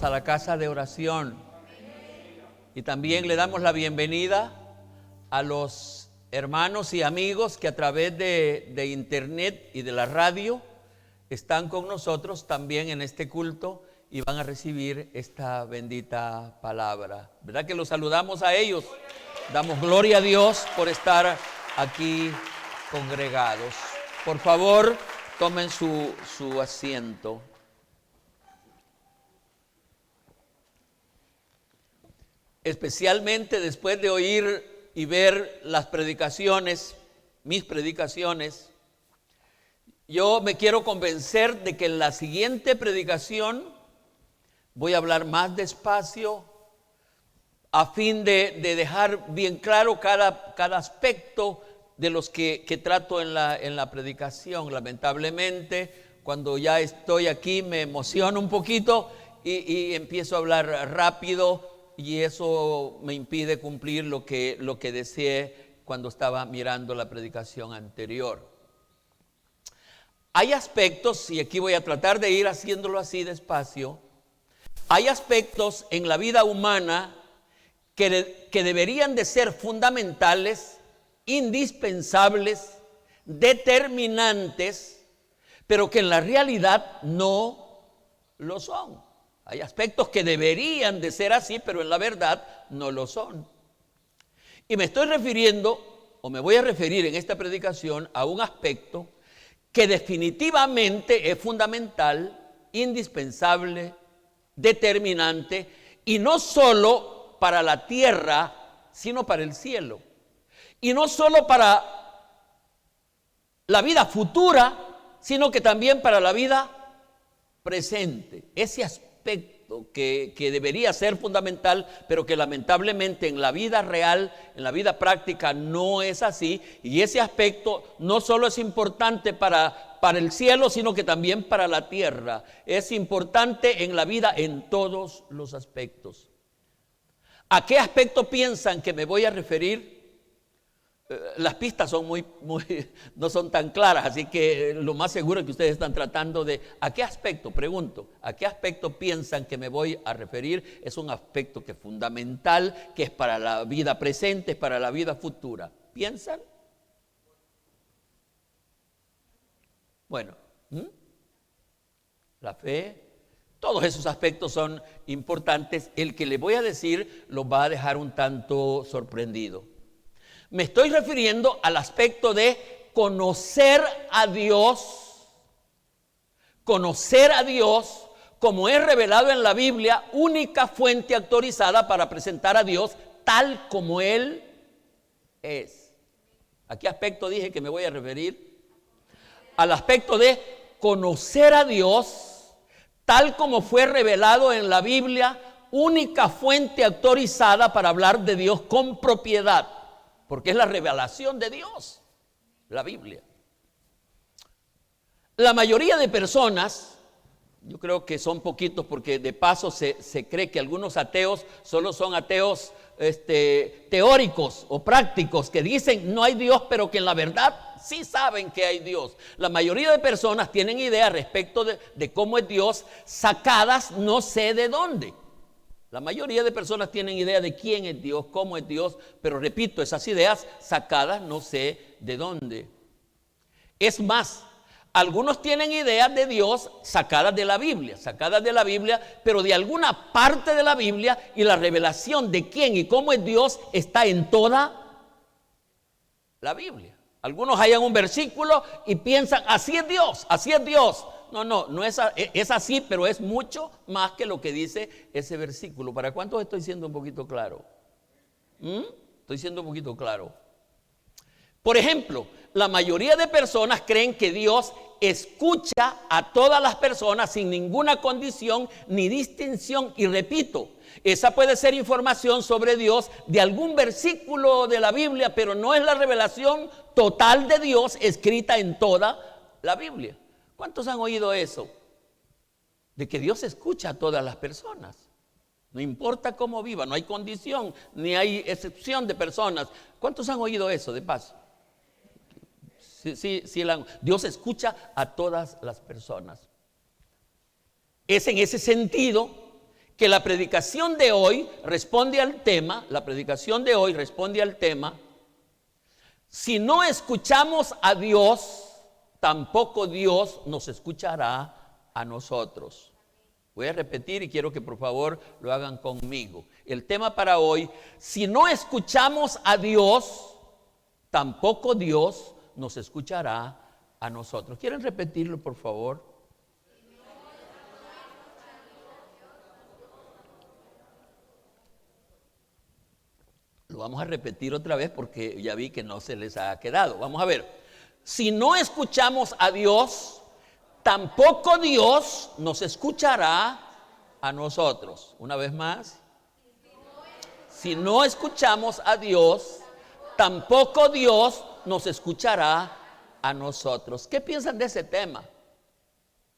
A la casa de oración, y también le damos la bienvenida a los hermanos y amigos que a través de internet y de la radio están con nosotros también en este culto y van a recibir esta bendita palabra. ¿Verdad que los saludamos a ellos? Damos gloria a Dios por estar aquí congregados. Por favor, tomen su asiento. Especialmente después de oír y ver las predicaciones, mis predicaciones, yo me quiero convencer de que en la siguiente predicación voy a hablar más despacio a fin de dejar bien claro cada aspecto de los que trato en la predicación. Lamentablemente, cuando ya estoy aquí me emociono un poquito y empiezo a hablar rápido, y eso me impide cumplir lo que deseé cuando estaba mirando la predicación anterior. Hay aspectos, y aquí voy a tratar de ir haciéndolo así despacio, hay aspectos en la vida humana que deberían de ser fundamentales, indispensables, determinantes, pero que en la realidad no lo son. Hay aspectos que deberían de ser así, pero en la verdad no lo son. Y me estoy refiriendo, o me voy a referir en esta predicación a un aspecto que definitivamente es fundamental, indispensable, determinante, y no solo para la tierra, sino para el cielo. Y no solo para la vida futura, sino que también para la vida presente. Ese aspecto que debería ser fundamental, pero que lamentablemente en la vida real, en la vida práctica no es así, y ese aspecto no solo es importante para el cielo, sino que también para la tierra. Es importante en la vida en todos los aspectos. ¿A qué aspecto piensan que me voy a referir? Las pistas son no son tan claras, así que lo más seguro es que ustedes están tratando de... ¿A qué aspecto? Pregunto, ¿a qué aspecto piensan que me voy a referir? Es un aspecto que es fundamental, que es para la vida presente, es para la vida futura. ¿Piensan? Bueno, la fe, todos esos aspectos son importantes. El que le voy a decir los va a dejar un tanto sorprendido. Me estoy refiriendo al aspecto de conocer a Dios como es revelado en la Biblia, única fuente autorizada para presentar a Dios tal como Él es. ¿A qué aspecto dije que me voy a referir? Al aspecto de conocer a Dios tal como fue revelado en la Biblia, única fuente autorizada para hablar de Dios con propiedad. Porque es la revelación de Dios, la Biblia. La mayoría de personas, yo creo que son poquitos porque de paso se cree que algunos ateos solo son ateos teóricos o prácticos, que dicen no hay Dios, pero que en la verdad sí saben que hay Dios. La mayoría de personas tienen ideas respecto de cómo es Dios, sacadas no sé de dónde. La mayoría de personas tienen idea de quién es Dios, cómo es Dios, pero repito, esas ideas sacadas no sé de dónde. Es más, algunos tienen ideas de Dios sacadas de la Biblia, pero de alguna parte de la Biblia, y la revelación de quién y cómo es Dios está en toda la Biblia. Algunos hallan un versículo y piensan, así es Dios. no es así, pero es mucho más que lo que dice ese versículo. ¿Para cuántos estoy siendo un poquito claro? Estoy siendo un poquito claro. Por ejemplo, la mayoría de personas creen que Dios escucha a todas las personas sin ninguna condición ni distinción. Y repito, esa puede ser información sobre Dios de algún versículo de la Biblia, pero no es la revelación total de Dios escrita en toda la Biblia. ¿Cuántos han oído eso? De que Dios escucha a todas las personas. No importa cómo viva, no hay condición, ni hay excepción de personas. ¿Cuántos han oído eso de paso? Sí, Dios escucha a todas las personas. Es en ese sentido que la predicación de hoy responde al tema, si no escuchamos a Dios, tampoco Dios nos escuchará a nosotros. Voy a repetir y quiero que por favor lo hagan conmigo. El tema para hoy, si no escuchamos a Dios, tampoco Dios nos escuchará a nosotros. ¿Quieren repetirlo, por favor? Lo vamos a repetir otra vez porque ya vi que no se les ha quedado. Vamos a ver. Si no escuchamos a Dios, tampoco Dios nos escuchará a nosotros. Una vez más. Si no escuchamos a Dios, tampoco Dios nos escuchará a nosotros. ¿Qué piensan de ese tema?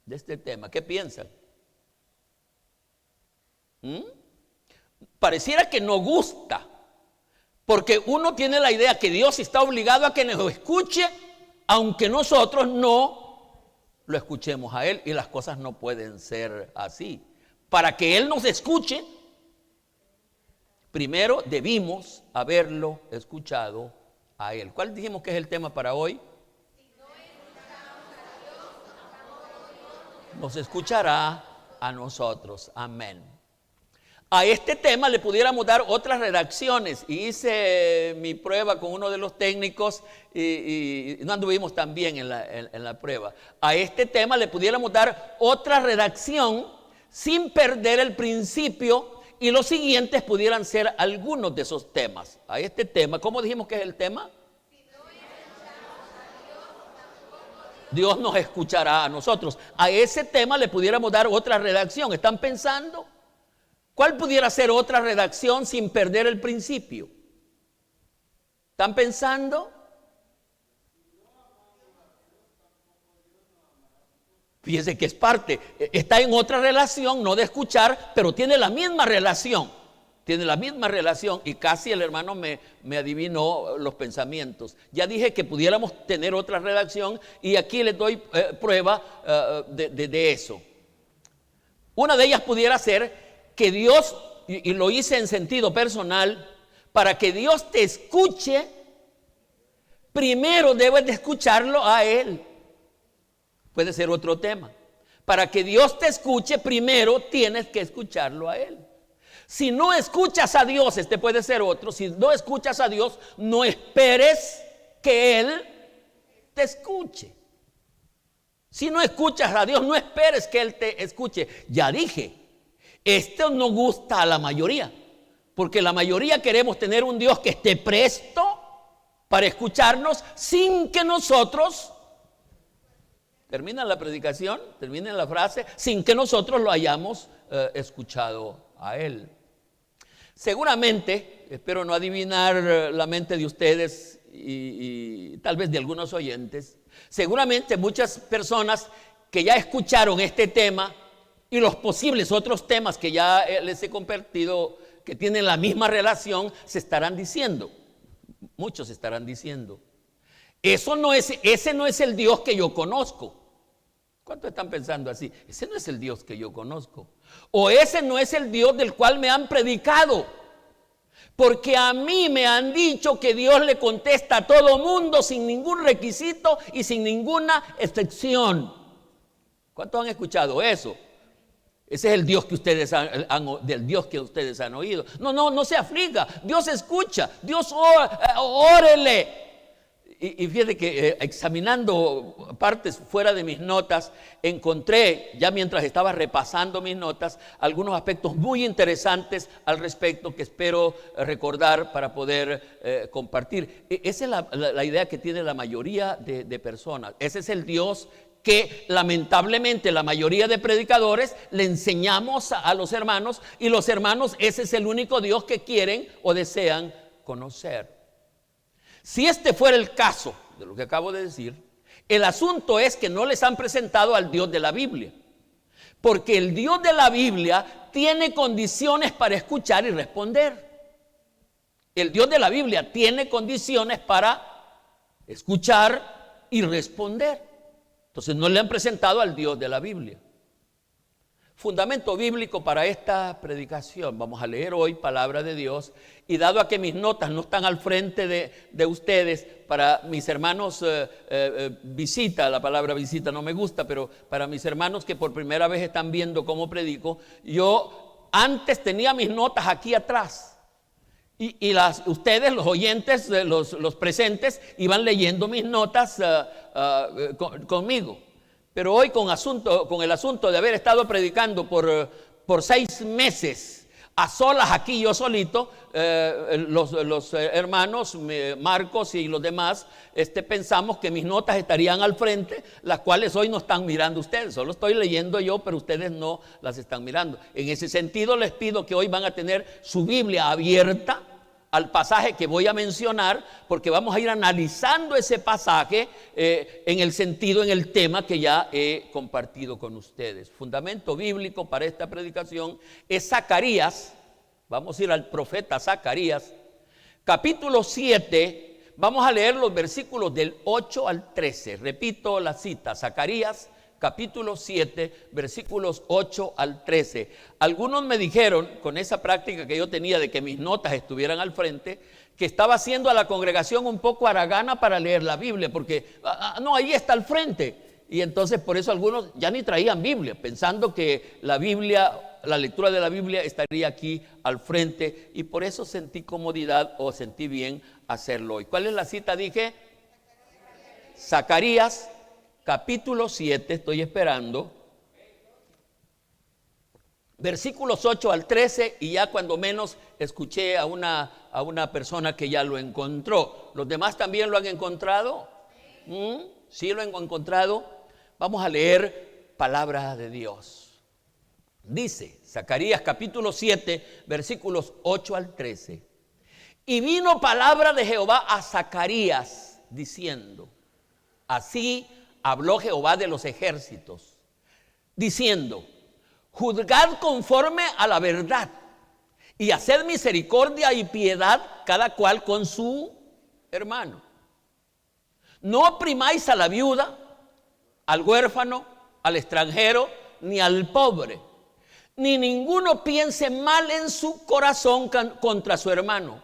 De este tema, ¿qué piensan? Pareciera que no gusta, porque uno tiene la idea que Dios está obligado a que nos escuche, aunque nosotros no lo escuchemos a Él, y las cosas no pueden ser así. Para que Él nos escuche, primero debimos haberlo escuchado a Él. ¿Cuál dijimos que es el tema para hoy? Nos escuchará a nosotros. Amén. A este tema le pudiéramos dar otras redacciones. Hice mi prueba con uno de los técnicos y no anduvimos tan bien en la prueba. A este tema le pudiéramos dar otra redacción sin perder el principio, y los siguientes pudieran ser algunos de esos temas. A este tema, ¿cómo dijimos que es el tema? Dios nos escuchará a nosotros. A ese tema le pudiéramos dar otra redacción. ¿Están pensando? ¿Cuál pudiera ser otra redacción sin perder el principio? ¿Están pensando? Fíjense que es parte, está en otra relación, no de escuchar, pero tiene la misma relación. Y casi el hermano me adivinó los pensamientos. Ya dije que pudiéramos tener otra redacción y aquí les doy prueba de eso. Una de ellas pudiera ser que Dios, y lo hice en sentido personal, para que Dios te escuche, primero debes de escucharlo a Él. Puede ser otro tema. Para que Dios te escuche, primero tienes que escucharlo a Él. Si no escuchas a Dios, este puede ser otro. Si no escuchas a Dios, no esperes que Él te escuche. Si no escuchas a Dios, no esperes que Él te escuche. Ya dije, esto no gusta a la mayoría, porque la mayoría queremos tener un Dios que esté presto para escucharnos sin que nosotros, termina la predicación, termina la frase, sin que nosotros lo hayamos escuchado a Él. Seguramente, espero no adivinar la mente de ustedes y tal vez de algunos oyentes, seguramente muchas personas que ya escucharon este tema y los posibles otros temas que ya les he compartido que tienen la misma relación, se estarán diciendo, muchos estarán diciendo, ese no es el Dios que yo conozco. ¿Cuántos están pensando así? Ese no es el Dios que yo conozco. O ese no es el Dios del cual me han predicado. Porque a mí me han dicho que Dios le contesta a todo mundo sin ningún requisito y sin ninguna excepción. ¿Cuántos han escuchado eso? Ese es el Dios que ustedes del Dios que ustedes han oído. No se afliga. Dios escucha. Dios órele. Y fíjate que examinando partes fuera de mis notas, encontré, ya mientras estaba repasando mis notas, algunos aspectos muy interesantes al respecto que espero recordar para poder compartir. Esa es la idea que tiene la mayoría de personas. Ese es el Dios que lamentablemente la mayoría de predicadores le enseñamos a los hermanos, y los hermanos, ese es el único Dios que quieren o desean conocer. Si este fuera el caso de lo que acabo de decir, el asunto es que no les han presentado al Dios de la Biblia, porque el Dios de la Biblia tiene condiciones para escuchar y responder. El Dios de la Biblia tiene condiciones para escuchar y responder. Entonces no le han presentado al Dios de la Biblia. Fundamento bíblico para esta predicación. Vamos a leer hoy palabra de Dios, y dado a que mis notas no están al frente de ustedes, para mis hermanos visita, la palabra visita no me gusta, pero para mis hermanos que por primera vez están viendo cómo predico, yo antes tenía mis notas aquí atrás, y ustedes, los oyentes, los presentes, iban leyendo mis notas conmigo. Pero hoy con el asunto de haber estado predicando por 6 meses a solas aquí yo solito, los hermanos Marcos y los demás pensamos que mis notas estarían al frente, las cuales hoy no están mirando ustedes. Solo estoy leyendo yo, pero ustedes no las están mirando. En ese sentido les pido que hoy van a tener su Biblia abierta al pasaje que voy a mencionar, porque vamos a ir analizando ese pasaje en el tema que ya he compartido con ustedes. Fundamento bíblico para esta predicación es Zacarías. Vamos a ir al profeta Zacarías, capítulo 7. Vamos a leer los versículos del 8 al 13. Repito la cita: Zacarías capítulo 7, versículos 8 al 13. Algunos me dijeron, con esa práctica que yo tenía de que mis notas estuvieran al frente, que estaba haciendo a la congregación un poco haragana para leer la Biblia, porque no, ahí está al frente. Y entonces por eso algunos ya ni traían Biblia, pensando que la Biblia, la lectura de la Biblia estaría aquí al frente, y por eso sentí comodidad o sentí bien hacerlo hoy. ¿Cuál es la cita? Dije Zacarías capítulo 7, estoy esperando, versículos 8 al 13, y ya cuando menos escuché a una persona que ya lo encontró. ¿Los demás también lo han encontrado? ¿Sí lo han encontrado? Vamos a leer palabra de Dios. Dice Zacarías capítulo 7, versículos 8 al 13. Y vino palabra de Jehová a Zacarías diciendo: así habló Jehová de los ejércitos, diciendo: juzgad conforme a la verdad, y haced misericordia y piedad cada cual con su hermano. No oprimáis a la viuda, al huérfano, al extranjero, ni al pobre, ni ninguno piense mal en su corazón contra su hermano.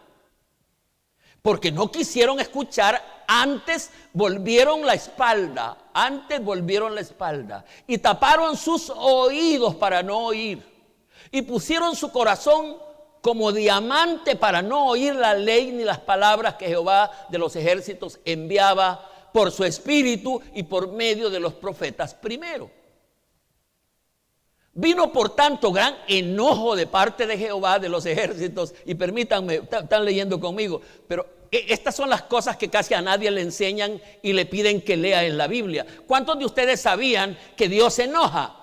Porque no quisieron escuchar, antes volvieron la espalda, y taparon sus oídos para no oír, y pusieron su corazón como diamante para no oír la ley ni las palabras que Jehová de los ejércitos enviaba por su espíritu y por medio de los profetas primero. Vino por tanto gran enojo de parte de Jehová de los ejércitos, y permítanme, están leyendo conmigo, pero estas son las cosas que casi a nadie le enseñan y le piden que lea en la Biblia. ¿Cuántos de ustedes sabían que Dios se enoja?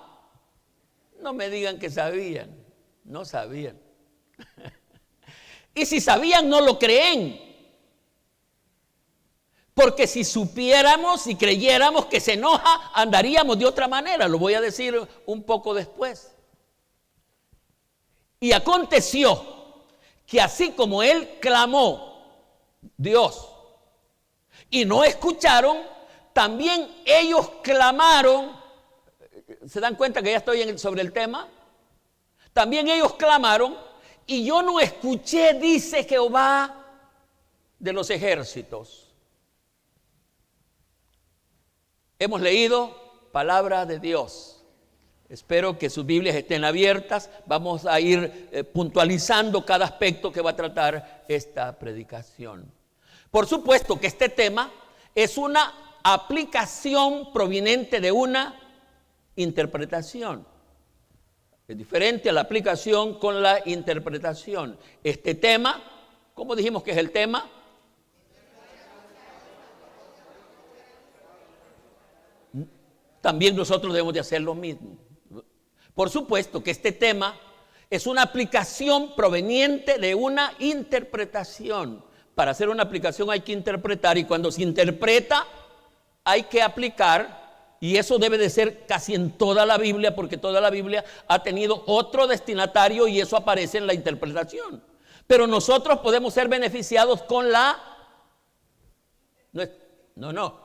No me digan que sabían, no sabían. Y si sabían, no lo creen. Porque si supiéramos y creyéramos que se enoja, andaríamos de otra manera. Lo voy a decir un poco después. Y aconteció que así como él clamó, Dios, y no escucharon, también ellos clamaron. ¿Se dan cuenta que ya estoy sobre el tema? También ellos clamaron, y yo no escuché, dice Jehová de los ejércitos. Hemos leído palabra de Dios. Espero que sus Biblias estén abiertas. Vamos a ir puntualizando cada aspecto que va a tratar esta predicación. Por supuesto que este tema es una aplicación proveniente de una interpretación. Es diferente a la aplicación con la interpretación. Este tema, ¿cómo dijimos que es el tema? También nosotros debemos de hacer lo mismo. Por supuesto que este tema es una aplicación proveniente de una interpretación. Para hacer una aplicación hay que interpretar, y cuando se interpreta hay que aplicar, y eso debe de ser casi en toda la Biblia, porque toda la Biblia ha tenido otro destinatario y eso aparece en la interpretación. Pero nosotros podemos ser beneficiados con la...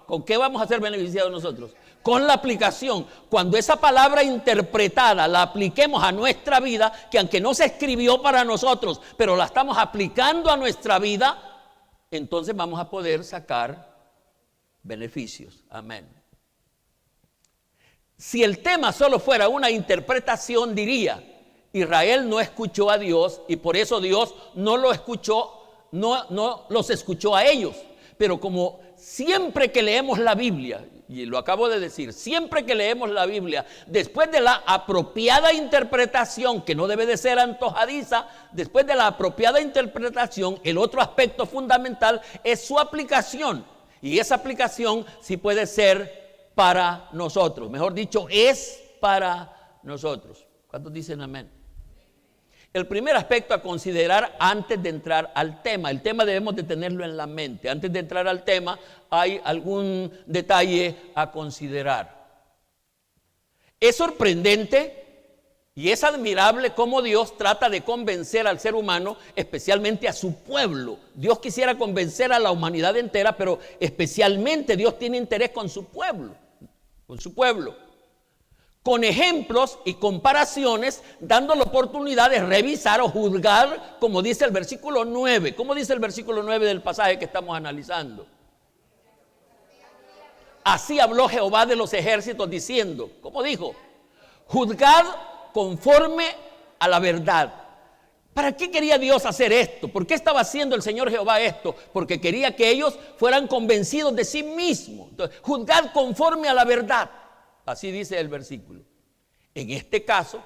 ¿Con qué vamos a ser beneficiados nosotros? Con la aplicación. Cuando esa palabra interpretada la apliquemos a nuestra vida, que aunque no se escribió para nosotros, pero la estamos aplicando a nuestra vida, entonces vamos a poder sacar beneficios. Amén. Si el tema solo fuera una interpretación, diría: Israel no escuchó a Dios y por eso Dios no lo escuchó, no los escuchó a ellos. Pero como siempre que leemos la Biblia, y lo acabo de decir, siempre que leemos la Biblia, después de la apropiada interpretación, que no debe de ser antojadiza, después de la apropiada interpretación, el otro aspecto fundamental es su aplicación. Y esa aplicación sí puede ser para nosotros. Mejor dicho, es para nosotros. ¿Cuántos dicen amén? El primer aspecto a considerar antes de entrar al tema. El tema debemos de tenerlo en la mente. Antes de entrar al tema hay algún detalle a considerar. Es sorprendente y es admirable cómo Dios trata de convencer al ser humano, especialmente a su pueblo. Dios quisiera convencer a la humanidad entera, pero especialmente Dios tiene interés con su pueblo. Con ejemplos y comparaciones, dando la oportunidad de revisar o juzgar, como dice el versículo 9. ¿Cómo dice el versículo 9 del pasaje que estamos analizando? Así habló Jehová de los ejércitos diciendo, ¿cómo dijo? Juzgad conforme a la verdad. ¿Para qué quería Dios hacer esto? ¿Por qué estaba haciendo el Señor Jehová esto? Porque quería que ellos fueran convencidos de sí mismos. Entonces, juzgad conforme a la verdad. Así dice el versículo. En este caso,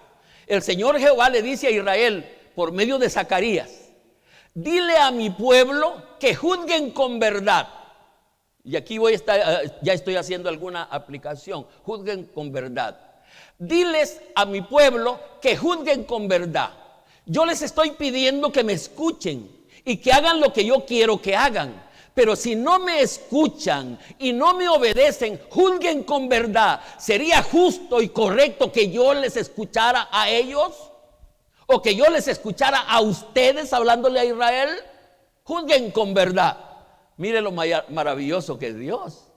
el Señor Jehová le dice a Israel por medio de Zacarías: dile a mi pueblo que juzguen con verdad. Y aquí ya estoy haciendo alguna aplicación. Juzguen con verdad. Diles a mi pueblo que juzguen con verdad. Yo les estoy pidiendo que me escuchen y que hagan lo que yo quiero que hagan. Pero si no me escuchan y no me obedecen, juzguen con verdad. ¿Sería justo y correcto que yo les escuchara a ellos? ¿O que yo les escuchara a ustedes hablándole a Israel? Juzguen con verdad. Mire lo maravilloso que es Dios.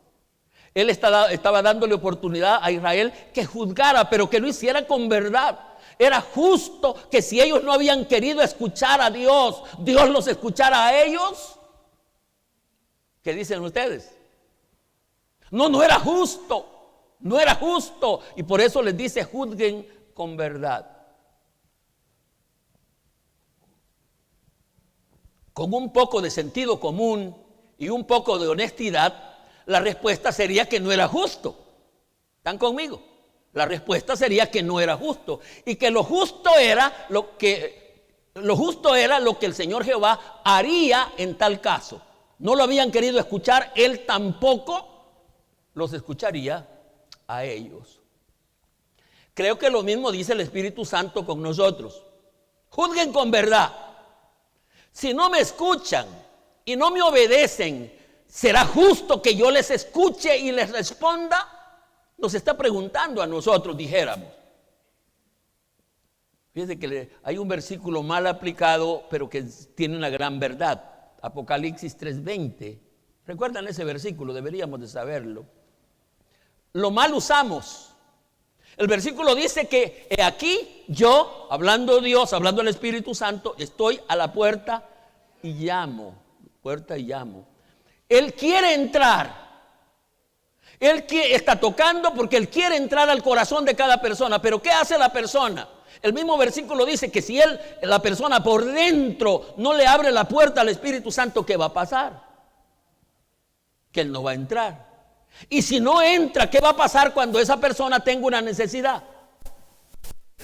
Él estaba dándole oportunidad a Israel que juzgara, pero que lo hiciera con verdad. Era justo que si ellos no habían querido escuchar a Dios, Dios los escuchara a ellos. ¿Qué dicen ustedes? No era justo. No era justo. Y por eso les dice: juzguen con verdad. Con un poco de sentido común y un poco de honestidad, la respuesta sería que no era justo. ¿Están conmigo? La respuesta sería que no era justo. Y que lo justo era lo que el Señor Jehová haría en tal caso. No lo habían querido escuchar, Él tampoco los escucharía a ellos. Creo que lo mismo dice el Espíritu Santo con nosotros. Juzguen con verdad. Si no me escuchan y no me obedecen, ¿será justo que yo les escuche y les responda? Nos está preguntando a nosotros, dijéramos. Fíjense que hay un versículo mal aplicado, pero que tiene una gran verdad. Apocalipsis 3:20. ¿Recuerdan ese versículo? Deberíamos de saberlo. Lo mal usamos. El versículo dice que aquí yo, hablando Dios, hablando el Espíritu Santo, estoy a la puerta y llamo. Puerta y llamo. Él quiere entrar. Él está tocando porque Él quiere entrar al corazón de cada persona. Pero ¿qué hace la persona? El mismo versículo dice que si la persona por dentro no le abre la puerta al Espíritu Santo, ¿qué va a pasar? que Él no va a entrar. Y si no entra, ¿qué va a pasar cuando esa persona tenga una necesidad?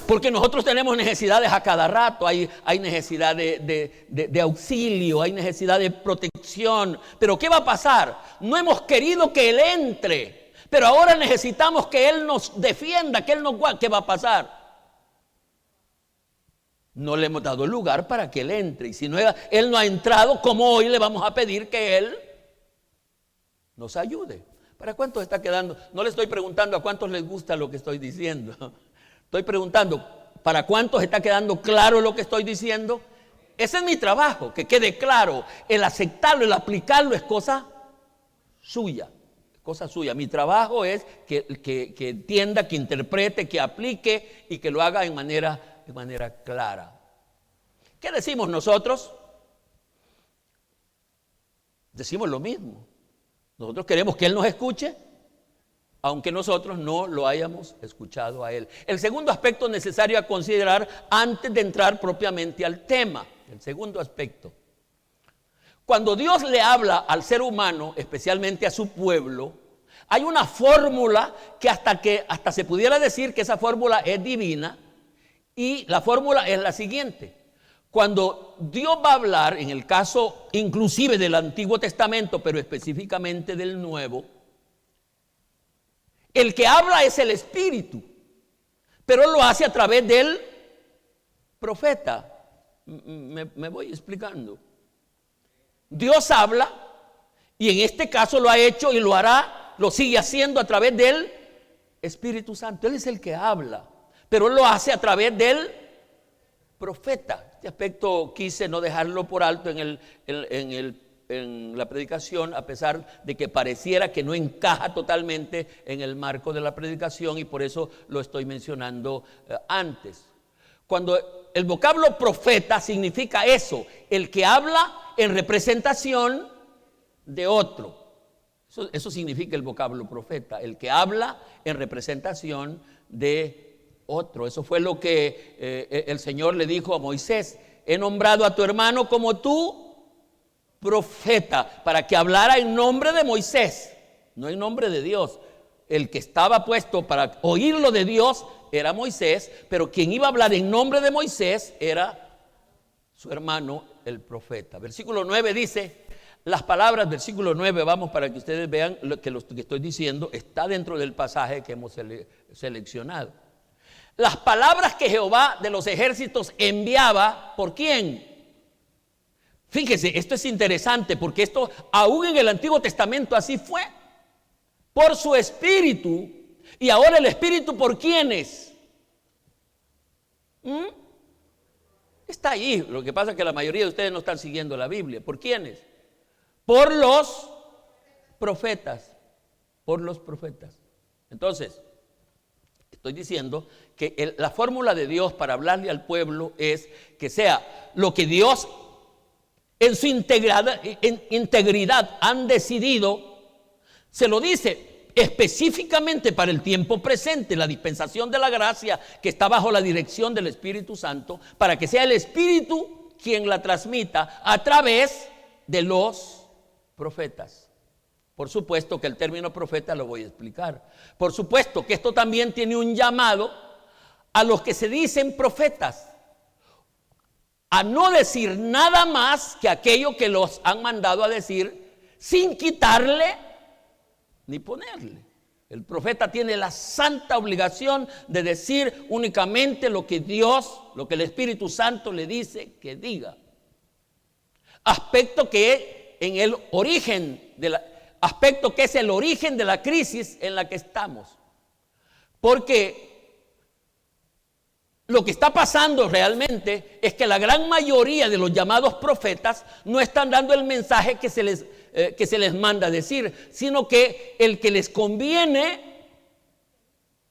Porque nosotros tenemos necesidades a cada rato, hay necesidad de auxilio, hay necesidad de protección. Pero ¿qué va a pasar? No hemos querido que Él entre, pero ahora necesitamos que Él nos defienda, que Él nos guarde. ¿Qué va a pasar? No le hemos dado lugar para que Él entre. Y si no, Él no ha entrado, ¿cómo hoy le vamos a pedir que Él nos ayude? ¿Para cuántos está quedando? No le estoy preguntando a cuántos les gusta lo que estoy diciendo. Estoy preguntando, ¿para cuántos está quedando claro lo que estoy diciendo? Ese es mi trabajo, que quede claro. El aceptarlo, el aplicarlo es cosa suya. Cosa suya. Mi trabajo es que entienda, que interprete, que aplique y que lo haga de manera clara. ¿Qué decimos nosotros? Decimos lo mismo. Nosotros queremos que Él nos escuche, aunque nosotros no lo hayamos escuchado a Él. El segundo aspecto necesario a considerar antes de entrar propiamente al tema. El segundo aspecto. Cuando Dios le habla al ser humano, especialmente a su pueblo, hay una fórmula que hasta se pudiera decir que esa fórmula es divina. Y la fórmula es la siguiente. Cuando Dios va a hablar, en el caso inclusive del Antiguo Testamento, pero específicamente del Nuevo, el que habla es el Espíritu, pero Él lo hace a través del profeta. Me voy explicando. Dios habla y en este caso lo ha hecho y lo hará, lo sigue haciendo a través del Espíritu Santo. Él es el que habla, pero Él lo hace a través del profeta. Este aspecto quise no dejarlo por alto en la predicación, a pesar de que pareciera que no encaja totalmente en el marco de la predicación, y por eso lo estoy mencionando antes. Cuando el vocablo profeta significa eso, el que habla en representación de otro. Eso significa el vocablo profeta, el que habla en representación de otro. Eso fue lo que el Señor le dijo a Moisés: he nombrado a tu hermano como tú profeta, para que hablara en nombre de Moisés, no en nombre de Dios. El que estaba puesto para oírlo de Dios era Moisés, pero quien iba a hablar en nombre de Moisés era su hermano el profeta. Versículo 9 dice, las palabras, versículo 9, vamos, para que ustedes vean lo que estoy diciendo, está dentro del pasaje que hemos seleccionado. Las palabras que Jehová de los ejércitos enviaba, ¿por quién? Fíjese, esto es interesante porque esto aún en el Antiguo Testamento así fue. Por su Espíritu. Y ahora el Espíritu, ¿por quiénes? Está ahí. Lo que pasa es que la mayoría de ustedes no están siguiendo la Biblia. ¿Por quiénes? Por los profetas. Por los profetas. Entonces, estoy diciendo que la fórmula de Dios para hablarle al pueblo es que sea lo que Dios en su integridad han decidido, se lo dice específicamente para el tiempo presente, la dispensación de la gracia que está bajo la dirección del Espíritu Santo, para que sea el Espíritu quien la transmita a través de los profetas. Por supuesto que el término profeta lo voy a explicar. Por supuesto que esto también tiene un llamado a los que se dicen profetas a no decir nada más que aquello que los han mandado a decir, sin quitarle ni ponerle. El profeta tiene la santa obligación de decir únicamente lo que Dios, lo que el Espíritu Santo le dice que diga. Aspecto que en el origen aspecto que es el origen de la crisis en la que estamos. Porque lo que está pasando realmente es que la gran mayoría de los llamados profetas no están dando el mensaje que se les manda decir, sino que el que les conviene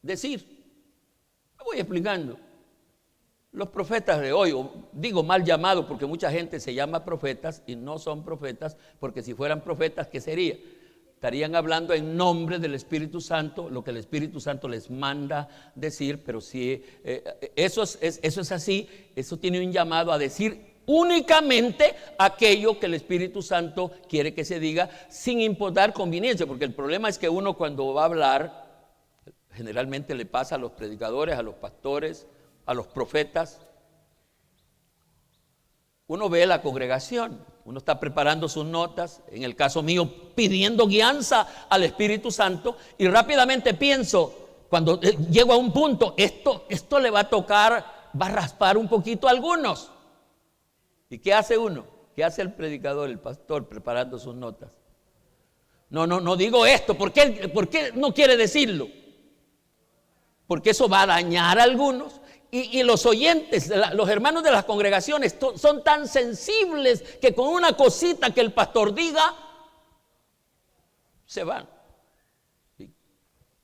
decir. Me voy explicando. Los profetas de hoy, digo mal llamados porque mucha gente se llama profetas y no son profetas, porque si fueran profetas, ¿qué sería? Estarían hablando en nombre del Espíritu Santo, lo que el Espíritu Santo les manda decir, pero si eso es así, eso tiene un llamado a decir únicamente aquello que el Espíritu Santo quiere que se diga, sin importar conveniencia, porque el problema es que uno cuando va a hablar, generalmente le pasa a los predicadores, a los pastores, a los profetas, uno ve la congregación, uno está preparando sus notas, en el caso mío pidiendo guianza al Espíritu Santo, y rápidamente pienso, cuando llego a un punto, esto le va a tocar, va a raspar un poquito a algunos. ¿Y qué hace uno? ¿Qué hace el predicador, el pastor, preparando sus notas? No digo esto. ¿Por qué no quiere decirlo? Porque eso va a dañar a algunos. Y los oyentes, los hermanos de las congregaciones son tan sensibles que con una cosita que el pastor diga, se van.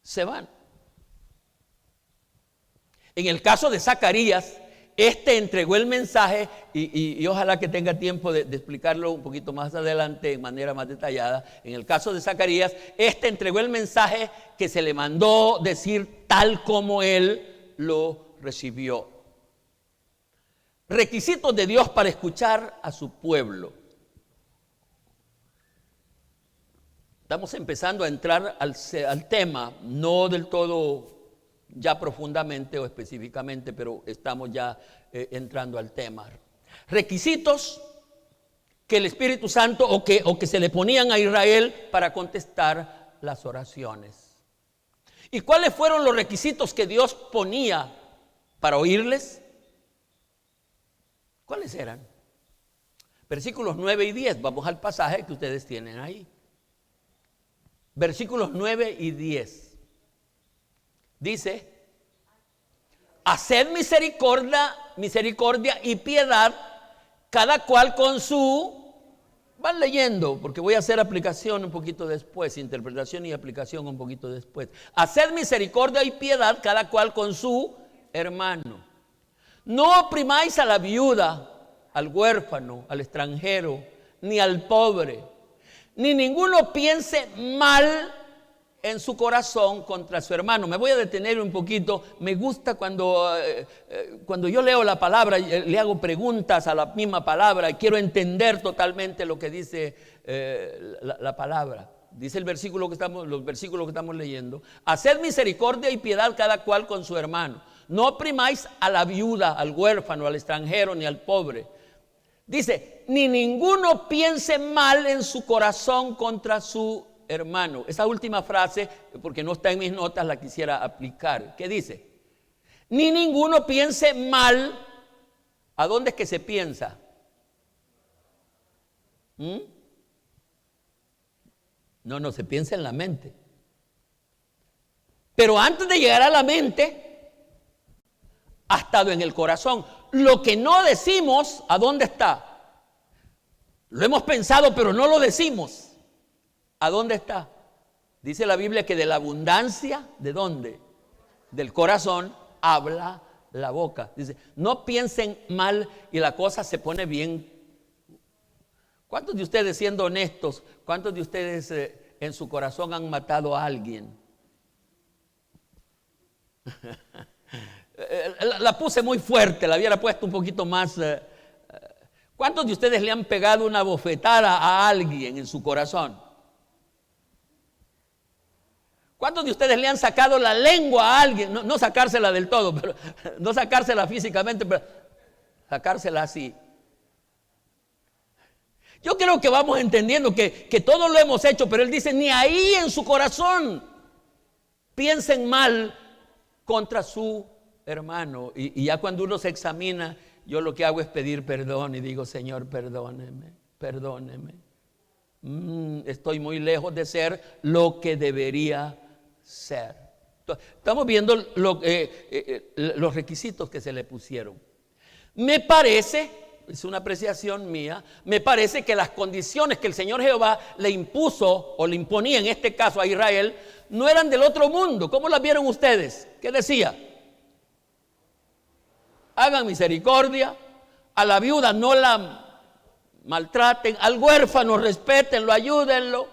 Se van. En el caso de Zacarías, entregó el mensaje y ojalá que tenga tiempo de explicarlo un poquito más adelante en manera más detallada. En el caso de Zacarías, entregó el mensaje que se le mandó decir tal como él lo recibió. Requisitos de Dios para escuchar a su pueblo. Estamos empezando a entrar al tema, no del todo ya profundamente o específicamente, pero estamos ya entrando al tema. Requisitos que el Espíritu Santo o que se le ponían a Israel para contestar las oraciones. ¿Y cuáles fueron los requisitos que Dios ponía para oírles? ¿Cuáles eran? Versículos 9 y 10, vamos al pasaje que ustedes tienen ahí. Versículos 9 y 10. Dice, haced misericordia y piedad, cada cual con su... Van leyendo, porque voy a hacer aplicación un poquito después, interpretación y aplicación un poquito después. Haced misericordia y piedad, cada cual con su hermano. No oprimáis a la viuda, al huérfano, al extranjero, ni al pobre, ni ninguno piense mal en su corazón contra su hermano. Me voy a detener un poquito. Me gusta cuando yo leo la palabra, le hago preguntas a la misma palabra y quiero entender totalmente lo que dice la palabra. Dice los versículos que estamos leyendo. Haced misericordia y piedad cada cual con su hermano. No oprimáis a la viuda, al huérfano, al extranjero, ni al pobre. Dice, ni ninguno piense mal en su corazón contra su hermano. Esa última frase, porque no está en mis notas, la quisiera aplicar. ¿Qué dice? Ni ninguno piense mal. ¿A dónde es que se piensa? No, se piensa en la mente. Pero antes de llegar a la mente, ha estado en el corazón. Lo que no decimos, ¿a dónde está? Lo hemos pensado, pero no lo decimos. ¿A dónde está? Dice la Biblia que de la abundancia, ¿de dónde? Del corazón habla la boca. Dice, no piensen mal y la cosa se pone bien. ¿Cuántos de ustedes, siendo honestos, cuántos de ustedes en su corazón han matado a alguien? La puse muy fuerte, la hubiera puesto un poquito más. ¿Cuántos de ustedes le han pegado una bofetada a alguien en su corazón? ¿Cuántos de ustedes le han sacado la lengua a alguien? No sacársela del todo, pero no sacársela físicamente, pero sacársela así. Yo creo que vamos entendiendo que todo lo hemos hecho, pero él dice, ni ahí en su corazón piensen mal contra su hermano. Y ya cuando uno se examina, yo lo que hago es pedir perdón y digo, Señor, perdóneme. Estoy muy lejos de ser lo que debería ser. Estamos viendo los requisitos que se le pusieron. Me parece, es una apreciación mía, me parece que las condiciones que el Señor Jehová le impuso o le imponía en este caso a Israel no eran del otro mundo. ¿Cómo las vieron ustedes? ¿Qué decía? Hagan misericordia, a la viuda no la maltraten, al huérfano respétenlo, ayúdenlo.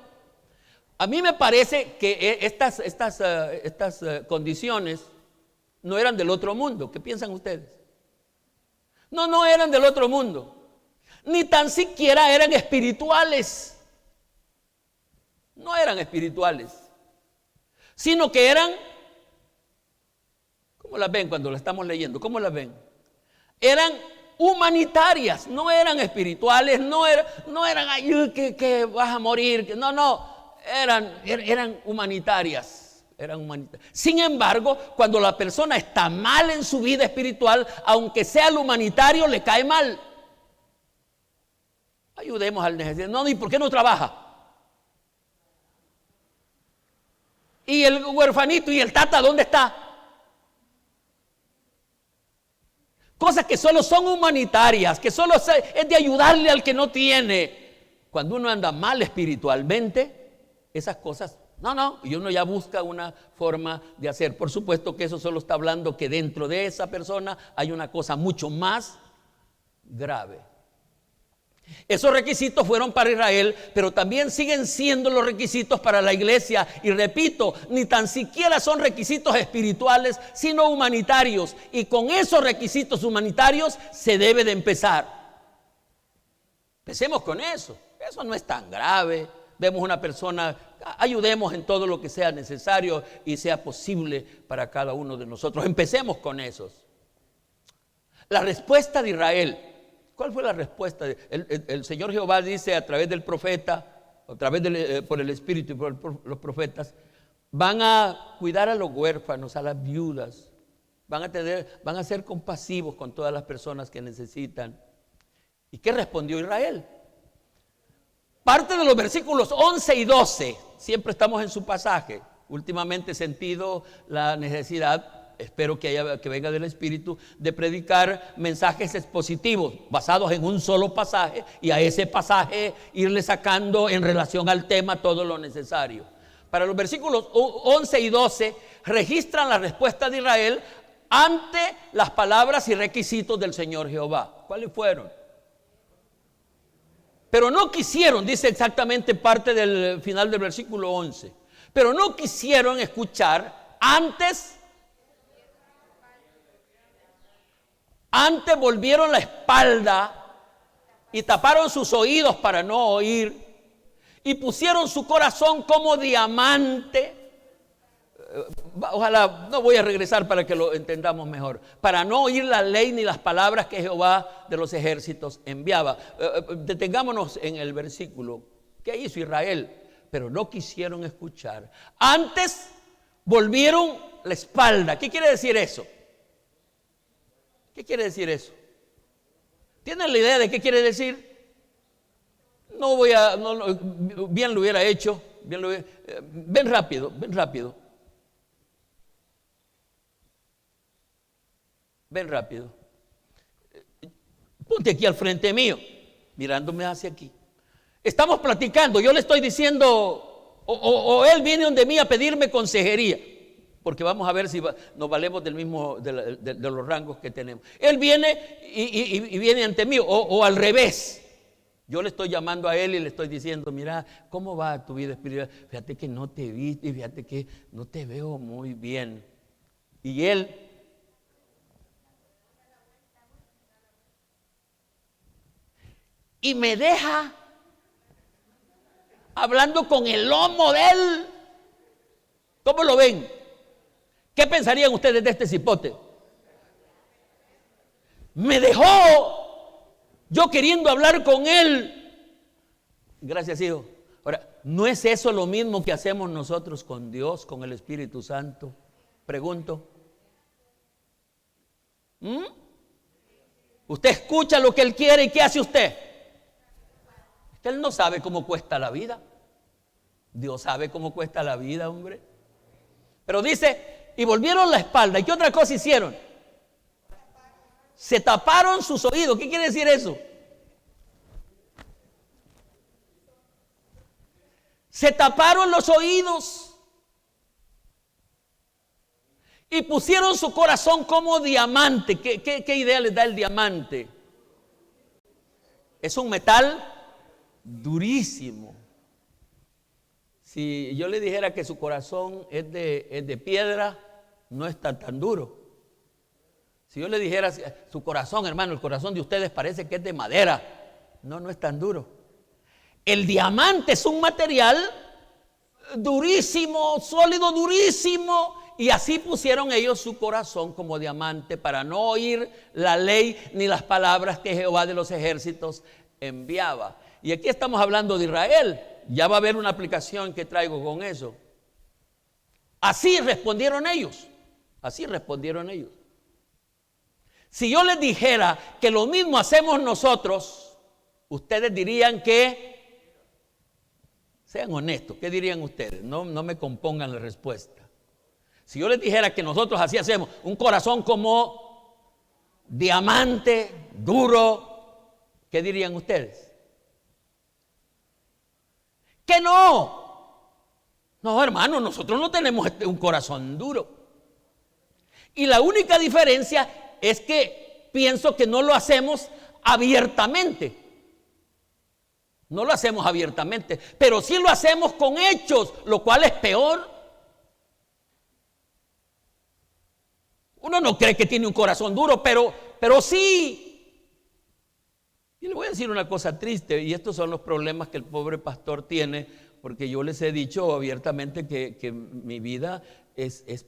A mí me parece que estas condiciones no eran del otro mundo. ¿Qué piensan ustedes? No eran del otro mundo. Ni tan siquiera eran espirituales. No eran espirituales, sino que eran, ¿cómo las ven cuando la estamos leyendo? ¿Cómo las ven? Eran humanitarias, no eran espirituales, no eran ay, que vas a morir, no, eran humanitarias, Sin embargo, cuando la persona está mal en su vida espiritual, aunque sea el humanitario, le cae mal. Ayudemos al necesitado. No, ¿y por qué no trabaja? ¿Y el huerfanito y el tata dónde está? Cosas que solo son humanitarias, que solo es de ayudarle al que no tiene. Cuando uno anda mal espiritualmente, esas cosas, y uno ya busca una forma de hacer. Por supuesto que eso solo está hablando que dentro de esa persona hay una cosa mucho más grave. Esos requisitos fueron para Israel, pero también siguen siendo los requisitos para la iglesia. Y repito, ni tan siquiera son requisitos espirituales, sino humanitarios. Y con esos requisitos humanitarios se debe de empezar. Empecemos con eso. Eso no es tan grave. Vemos una persona, ayudemos en todo lo que sea necesario y sea posible para cada uno de nosotros. Empecemos con esos. La respuesta de Israel. ¿Cuál fue la respuesta? El Señor Jehová dice a través del profeta, por el Espíritu y por los profetas, van a cuidar a los huérfanos, a las viudas, van a ser compasivos con todas las personas que necesitan. ¿Y qué respondió Israel? Parte de los versículos 11 y 12, siempre estamos en su pasaje. Últimamente he sentido la necesidad, espero que venga del Espíritu, de predicar mensajes expositivos basados en un solo pasaje y a ese pasaje irle sacando en relación al tema todo lo necesario. Para los versículos 11 y 12 registran la respuesta de Israel ante las palabras y requisitos del Señor Jehová. ¿Cuáles fueron? Pero no quisieron, dice exactamente parte del final del versículo 11, pero no quisieron escuchar antes volvieron la espalda y taparon sus oídos para no oír y pusieron su corazón como diamante. Ojalá, no voy a regresar para que lo entendamos mejor, para no oír la ley ni las palabras que Jehová de los ejércitos enviaba. Detengámonos en el versículo. ¿Qué hizo Israel? Pero no quisieron escuchar. Antes volvieron la espalda. ¿Qué quiere decir eso? ¿Qué quiere decir eso? ¿Tienen la idea de qué quiere decir? Bien lo hubiera hecho. Ven rápido. Ven rápido. Ponte aquí al frente mío, mirándome hacia aquí. Estamos platicando, yo le estoy diciendo, o él viene donde mí a pedirme consejería. Porque vamos a ver si nos valemos del mismo, de los rangos que tenemos. Él viene y viene ante mí, o al revés. Yo le estoy llamando a él y le estoy diciendo, mira, ¿cómo va tu vida espiritual? Fíjate que no te vi y fíjate que no te veo muy bien. Y él me deja hablando con el lomo de él. ¿Cómo lo ven? ¿Qué pensarían ustedes de este cipote? Me dejó yo queriendo hablar con él. Gracias, hijo. Ahora, ¿no es eso lo mismo que hacemos nosotros con Dios, con el Espíritu Santo? Pregunto. Usted escucha lo que él quiere y ¿qué hace usted? Él no sabe cómo cuesta la vida. Dios sabe cómo cuesta la vida, hombre. Pero dice, y volvieron la espalda. ¿Y qué otra cosa hicieron? Se taparon sus oídos. ¿Qué quiere decir eso? Se taparon los oídos y pusieron su corazón como diamante. ¿Qué idea les da el diamante? Es un metal durísimo. Si yo le dijera que su corazón es de piedra, no está tan duro. Si yo le dijera su corazón, hermano, el corazón de ustedes parece que es de madera. No, no es tan duro. El diamante es un material durísimo, sólido, durísimo. Y así pusieron ellos su corazón como diamante para no oír la ley ni las palabras que Jehová de los ejércitos enviaba. Y aquí estamos hablando de Israel. Ya va a haber una aplicación que traigo con eso. Así respondieron ellos. Así respondieron ellos. Si yo les dijera que lo mismo hacemos nosotros, ustedes dirían que, sean honestos, ¿qué dirían ustedes? No me compongan la respuesta. Si yo les dijera que nosotros así hacemos, un corazón como diamante, duro, ¿qué dirían ustedes? Que no. No, hermano, nosotros no tenemos un corazón duro. Y la única diferencia es que pienso que no lo hacemos abiertamente. No lo hacemos abiertamente, pero sí lo hacemos con hechos, lo cual es peor. Uno no cree que tiene un corazón duro, pero sí. Y le voy a decir una cosa triste, y estos son los problemas que el pobre pastor tiene, porque yo les he dicho abiertamente que mi vida es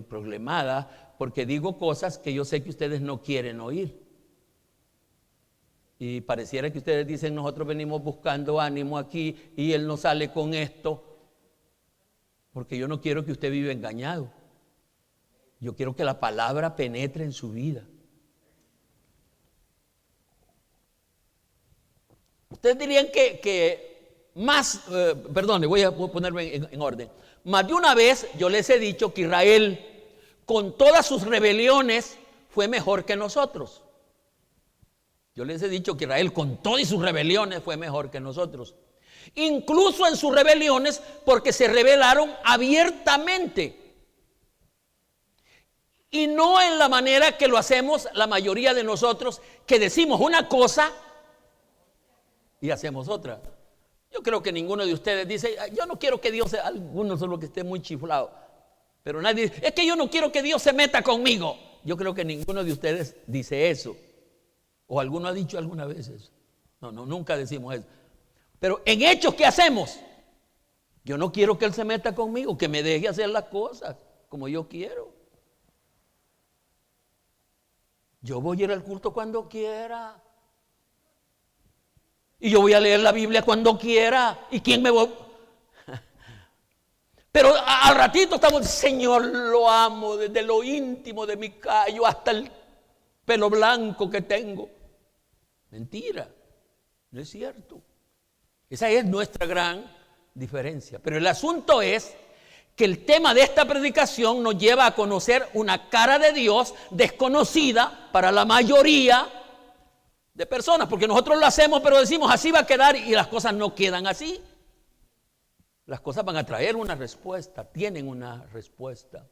problemada, porque digo cosas que yo sé que ustedes no quieren oír. Y pareciera que ustedes dicen, nosotros venimos buscando ánimo aquí y él no sale con esto, porque yo no quiero que usted viva engañado. Yo quiero que la palabra penetre en su vida. Ustedes dirían que más, perdón, voy a ponerme en orden. Más de una vez yo les he dicho que Israel, con todas sus rebeliones, fue mejor que nosotros. Yo les he dicho que Israel, con todas sus rebeliones, fue mejor que nosotros. Incluso en sus rebeliones, porque se rebelaron abiertamente. Y no en la manera que lo hacemos la mayoría de nosotros, que decimos una cosa y hacemos otra. Yo creo que ninguno de ustedes dice, yo no quiero que Dios sea, algunos son los que estén muy chiflados, pero nadie dice, es que yo no quiero que Dios se meta conmigo. Yo creo que ninguno de ustedes dice eso. O alguno ha dicho alguna vez eso. No, nunca decimos eso. Pero en hechos, ¿qué hacemos? Yo no quiero que Él se meta conmigo, que me deje hacer las cosas como yo quiero. Yo voy a ir al culto cuando quiera. Y yo voy a leer la Biblia cuando quiera. ¿Y quién me va? Pero al ratito estamos, Señor, lo amo desde lo íntimo de mi callo hasta el pelo blanco que tengo. Mentira, no es cierto. Esa es nuestra gran diferencia. Pero el asunto es que el tema de esta predicación nos lleva a conocer una cara de Dios desconocida para la mayoría de personas, porque nosotros lo hacemos, pero decimos así va a quedar, y las cosas no quedan así. Las cosas van a traer una respuesta, tienen una respuesta.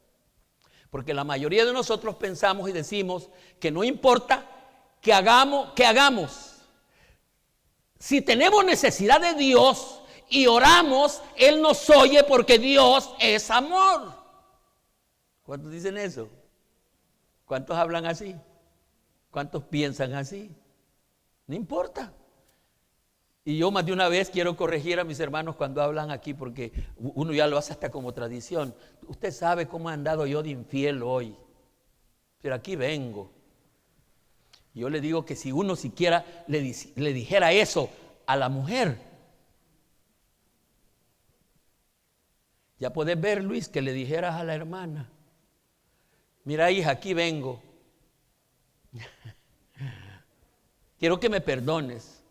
Porque la mayoría de nosotros pensamos y decimos que no importa que hagamos. Si tenemos necesidad de Dios y oramos, Él nos oye porque Dios es amor. ¿Cuántos dicen eso? ¿Cuántos hablan así? ¿Cuántos piensan así? No importa. Y yo más de una vez quiero corregir a mis hermanos cuando hablan aquí, porque uno ya lo hace hasta como tradición. Usted sabe cómo he andado yo de infiel hoy, pero aquí vengo. Yo le digo que si uno siquiera le dijera eso a la mujer, ya podés ver, Luis, que le dijeras a la hermana, mira, hija, aquí vengo. Quiero que me perdones,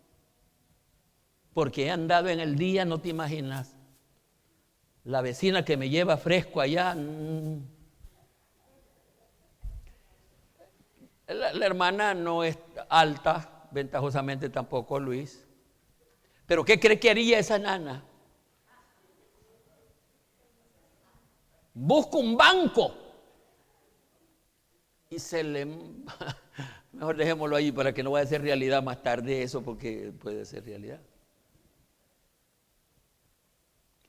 porque he andado en el día, no te imaginas. La vecina que me lleva fresco allá. La hermana no es alta, ventajosamente tampoco, Luis. Pero ¿qué cree que haría esa nana? Busca un banco y se le... Mejor dejémoslo ahí para que no vaya a ser realidad más tarde eso, porque puede ser realidad.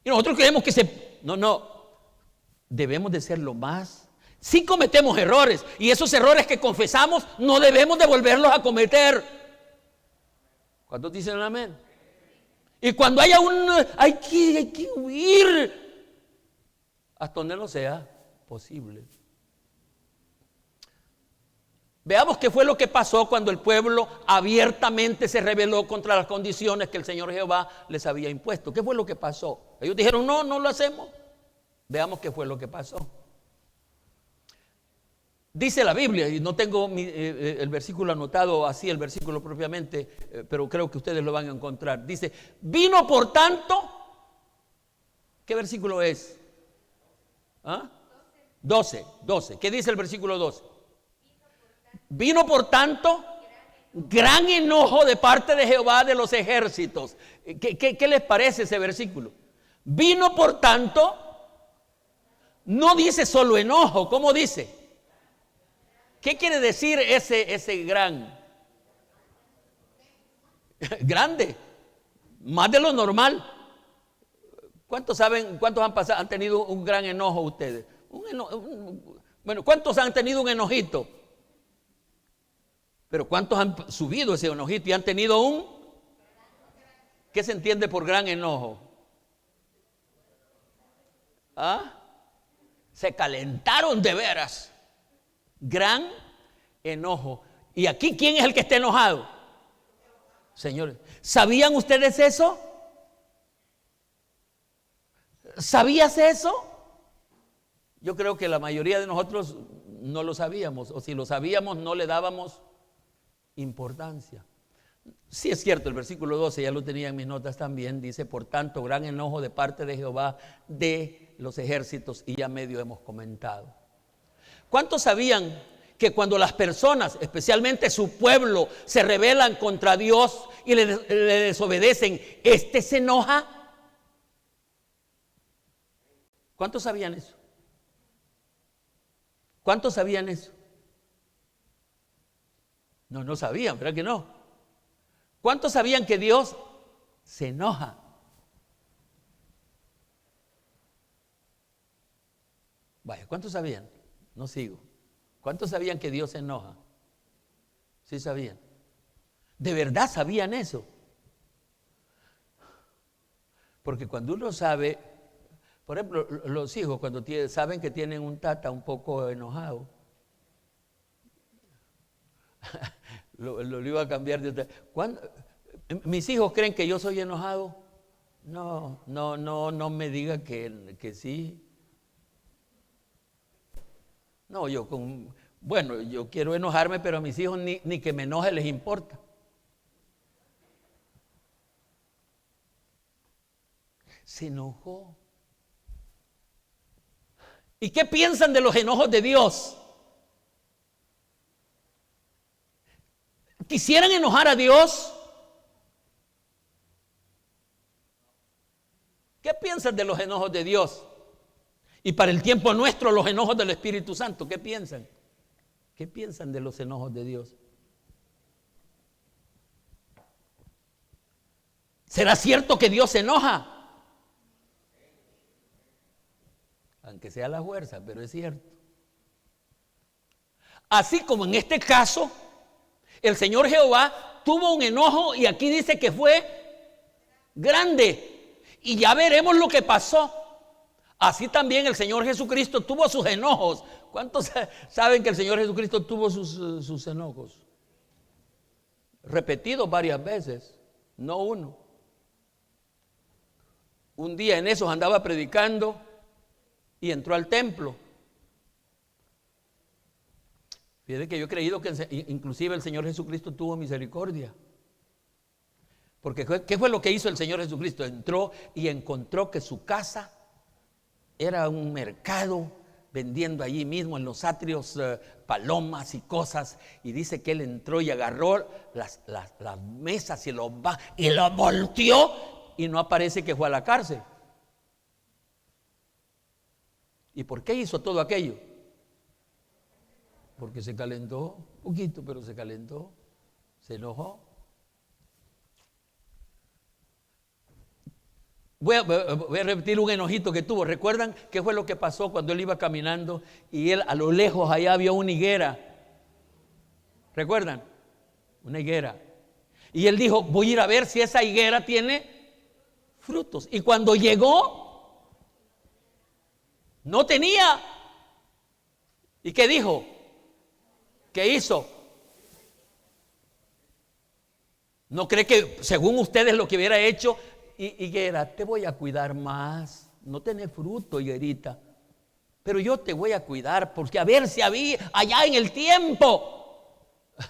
Y nosotros creemos que no, debemos de ser lo más. Sí cometemos errores, y esos errores que confesamos no debemos de volverlos a cometer. ¿Cuántos dicen amén? Y cuando haya hay que huir hasta donde no sea posible. Veamos qué fue lo que pasó cuando el pueblo abiertamente se rebeló contra las condiciones que el Señor Jehová les había impuesto. ¿Qué fue lo que pasó? Ellos dijeron, no, no lo hacemos. Veamos qué fue lo que pasó. Dice la Biblia, y no tengo el versículo anotado así, el versículo propiamente, pero creo que ustedes lo van a encontrar. Dice, vino por tanto, ¿qué versículo es? 12. ¿Qué dice el versículo 12? Vino por tanto gran enojo de parte de Jehová de los ejércitos. ¿Qué les parece ese versículo? Vino por tanto, no dice solo enojo, ¿cómo dice? ¿Qué quiere decir ese gran? Grande, más de lo normal. ¿Cuántos saben, cuántos han tenido un gran enojo ustedes? Bueno, ¿cuántos han tenido un enojito? Pero ¿cuántos han subido ese enojito y han tenido un? ¿Qué se entiende por gran enojo? Se calentaron de veras. Gran enojo. ¿Y aquí quién es el que está enojado? Señores, ¿sabían ustedes eso? ¿Sabías eso? Yo creo que la mayoría de nosotros no lo sabíamos, o si lo sabíamos no le dábamos importancia. Sí es cierto, el versículo 12, ya lo tenía en mis notas también, dice, por tanto, gran enojo de parte de Jehová de los ejércitos, y ya medio hemos comentado. ¿Cuántos sabían que cuando las personas, especialmente su pueblo, se rebelan contra Dios y le desobedecen, este se enoja? ¿Cuántos sabían eso? ¿Cuántos sabían eso? No sabían, ¿verdad que no? ¿Cuántos sabían que Dios se enoja? Vaya, ¿cuántos sabían? No sigo. ¿Cuántos sabían que Dios se enoja? Sí sabían. ¿De verdad sabían eso? Porque cuando uno sabe, por ejemplo, los hijos cuando saben que tienen un tata un poco enojado, lo iba a cambiar de otra. ¿Mis hijos creen que yo soy enojado? No me diga que sí. No, yo quiero enojarme, pero a mis hijos ni que me enoje les importa. Se enojó. ¿Y qué piensan de los enojos de Dios? ¿Quisieran enojar a Dios? ¿Qué piensan de los enojos de Dios? Y para el tiempo nuestro, los enojos del Espíritu Santo, ¿qué piensan? ¿Qué piensan de los enojos de Dios? ¿Será cierto que Dios se enoja? Aunque sea a la fuerza, pero es cierto. Así como en este caso, el Señor Jehová tuvo un enojo y aquí dice que fue grande. Y ya veremos lo que pasó. Así también el Señor Jesucristo tuvo sus enojos. ¿Cuántos saben que el Señor Jesucristo tuvo sus enojos? Repetidos varias veces, no uno. Un día en esos andaba predicando y entró al templo. Fíjate que yo he creído que inclusive el Señor Jesucristo tuvo misericordia. Porque ¿qué fue lo que hizo el Señor Jesucristo? Entró y encontró que su casa era un mercado, vendiendo allí mismo en los atrios palomas y cosas. Y dice que él entró y agarró las mesas y los volteó, y no aparece que fue a la cárcel. ¿Y por qué hizo todo aquello? Porque se calentó, un poquito, pero se calentó, se enojó. Voy a repetir un enojito que tuvo. ¿Recuerdan qué fue lo que pasó cuando él iba caminando y él a lo lejos allá había una higuera? ¿Recuerdan? Una higuera. Y él dijo, voy a ir a ver si esa higuera tiene frutos. Y cuando llegó, no tenía. ¿Y qué dijo? ¿Qué hizo? ¿No cree que según ustedes lo que hubiera hecho? Higuera, te voy a cuidar más. No tenés fruto, higuerita, pero yo te voy a cuidar, porque a ver si había allá en el tiempo.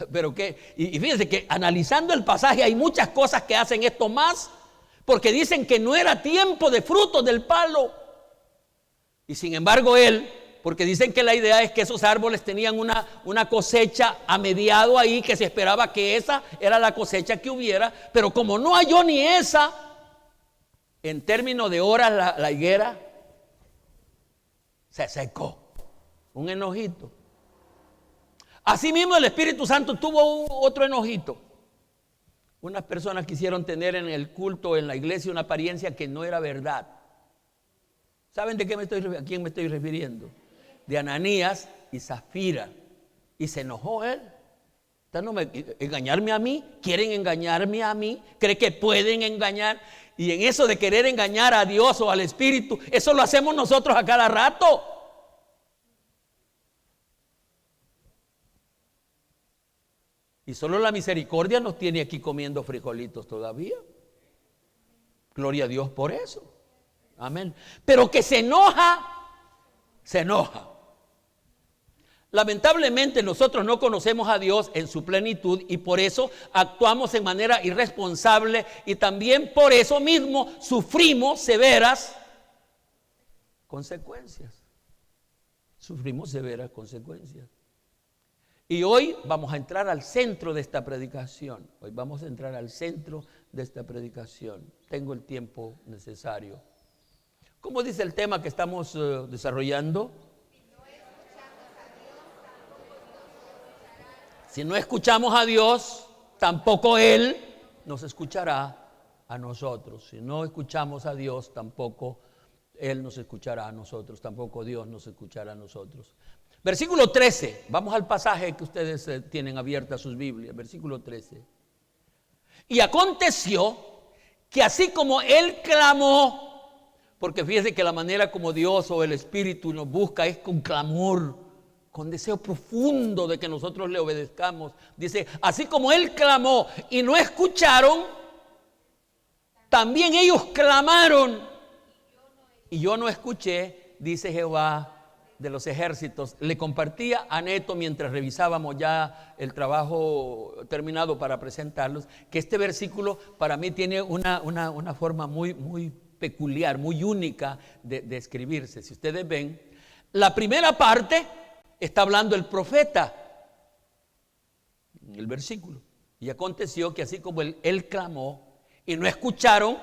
Pero que, y fíjense que analizando el pasaje hay muchas cosas que hacen esto más, porque dicen que no era tiempo de frutos del palo. Y sin embargo él, porque dicen que la idea es que esos árboles tenían una cosecha a mediado ahí, que se esperaba que esa era la cosecha que hubiera, pero como no halló ni esa, en términos de horas la higuera se secó. Un enojito. Asimismo el Espíritu Santo tuvo otro enojito. Unas personas quisieron tener en el culto, en la iglesia, una apariencia que no era verdad. ¿Saben de a quién me estoy refiriendo? De Ananías y Zafira. Y se enojó él. ¿Engañarme a mí? ¿Quieren engañarme a mí? ¿Cree que pueden engañar? Y en eso de querer engañar a Dios o al Espíritu, eso lo hacemos nosotros a cada rato. Y solo la misericordia nos tiene aquí comiendo frijolitos todavía. Gloria a Dios por eso. Amén. Pero que se enoja, se enoja. Lamentablemente nosotros no conocemos a Dios en su plenitud y por eso actuamos en manera irresponsable y también por eso mismo sufrimos severas consecuencias. Sufrimos severas consecuencias. Y hoy vamos a entrar al centro de esta predicación. Hoy vamos a entrar al centro de esta predicación. Tengo el tiempo necesario. ¿Cómo dice el tema que estamos desarrollando? Si no escuchamos a Dios, tampoco Él nos escuchará a nosotros. Si no escuchamos a Dios, tampoco Él nos escuchará a nosotros. Tampoco Dios nos escuchará a nosotros. Versículo 13. Vamos al pasaje que ustedes tienen abiertas sus Biblias. Versículo 13. Y aconteció que así como Él clamó, porque fíjense que la manera como Dios o el Espíritu nos busca es con clamor, con deseo profundo de que nosotros le obedezcamos. Dice, así como Él clamó y no escucharon, también ellos clamaron y yo no escuché, dice Jehová de los ejércitos. Le compartía a Neto mientras revisábamos ya el trabajo terminado para presentarlos, que este versículo para mí tiene una forma muy peculiar, muy única de escribirse. Si ustedes ven, la primera parte está hablando el profeta en el versículo. Y aconteció que así como él clamó y no escucharon,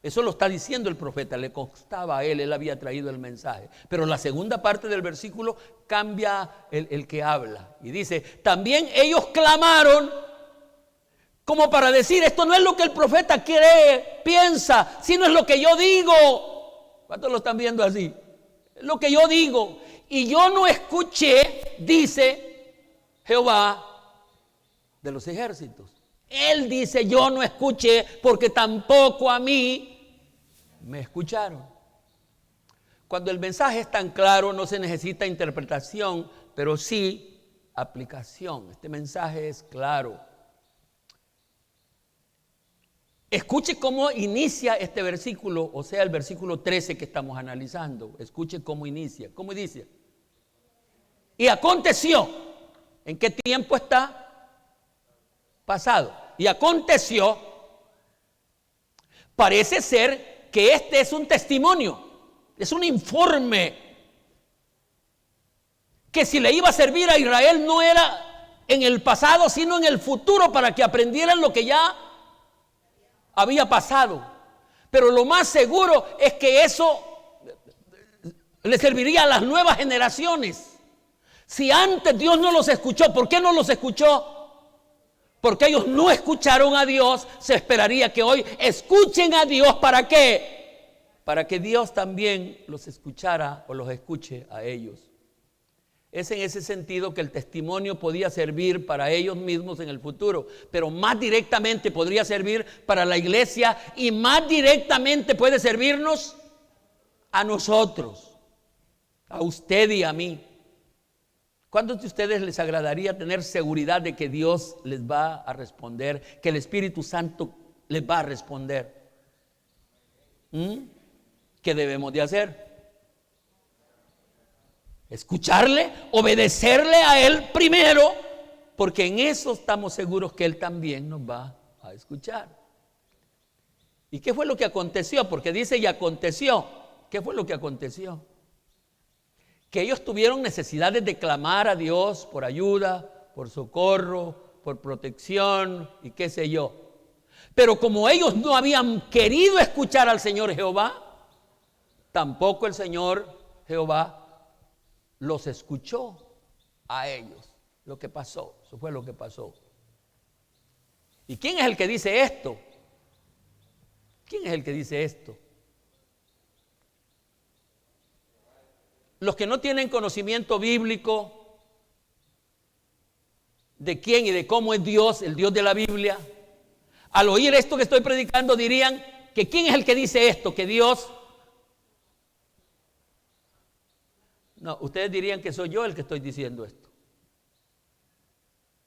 eso lo está diciendo el profeta, le constaba a él había traído el mensaje. Pero la segunda parte del versículo cambia el que habla. Y dice, también ellos clamaron como para decir, esto no es lo que el profeta quiere, piensa, sino es lo que yo digo. ¿Cuántos lo están viendo así? Es lo que yo digo. Y yo no escuché, dice Jehová de los ejércitos. Él dice, yo no escuché porque tampoco a mí me escucharon. Cuando el mensaje es tan claro, no se necesita interpretación, pero sí aplicación. Este mensaje es claro. Escuche cómo inicia este versículo, o sea, el versículo 13 que estamos analizando. Escuche cómo inicia. ¿Cómo dice? Y aconteció. ¿En qué tiempo está? Pasado. Y aconteció, parece ser que este es un testimonio, es un informe, que si le iba a servir a Israel no era en el pasado, sino en el futuro, para que aprendieran lo que ya había pasado. Pero lo más seguro es que eso le serviría a las nuevas generaciones. Si antes Dios no los escuchó, ¿por qué no los escuchó? Porque ellos no escucharon a Dios. Se esperaría que hoy escuchen a Dios. ¿Para qué? Para que Dios también los escuchara o los escuche a ellos. Es en ese sentido que el testimonio podía servir para ellos mismos en el futuro, pero más directamente podría servir para la iglesia y más directamente puede servirnos a nosotros, a usted y a mí. ¿Cuántos de ustedes les agradaría tener seguridad de que Dios les va a responder, que el Espíritu Santo les va a responder? ¿Qué debemos de hacer? Escucharle, obedecerle a Él primero, porque en eso estamos seguros que Él también nos va a escuchar. ¿Y qué fue lo que aconteció? Porque dice y aconteció. ¿Qué fue lo que aconteció? Que ellos tuvieron necesidades de clamar a Dios por ayuda, por socorro, por protección y qué sé yo. Pero como ellos no habían querido escuchar al Señor Jehová, tampoco el Señor Jehová los escuchó a ellos. Lo que pasó, eso fue lo que pasó. ¿Y quién es el que dice esto? ¿Quién es el que dice esto? Los que no tienen conocimiento bíblico de quién y de cómo es Dios, el Dios de la Biblia, al oír esto que estoy predicando dirían que ¿quién es el que dice esto? Que Dios... No, ustedes dirían que soy yo el que estoy diciendo esto.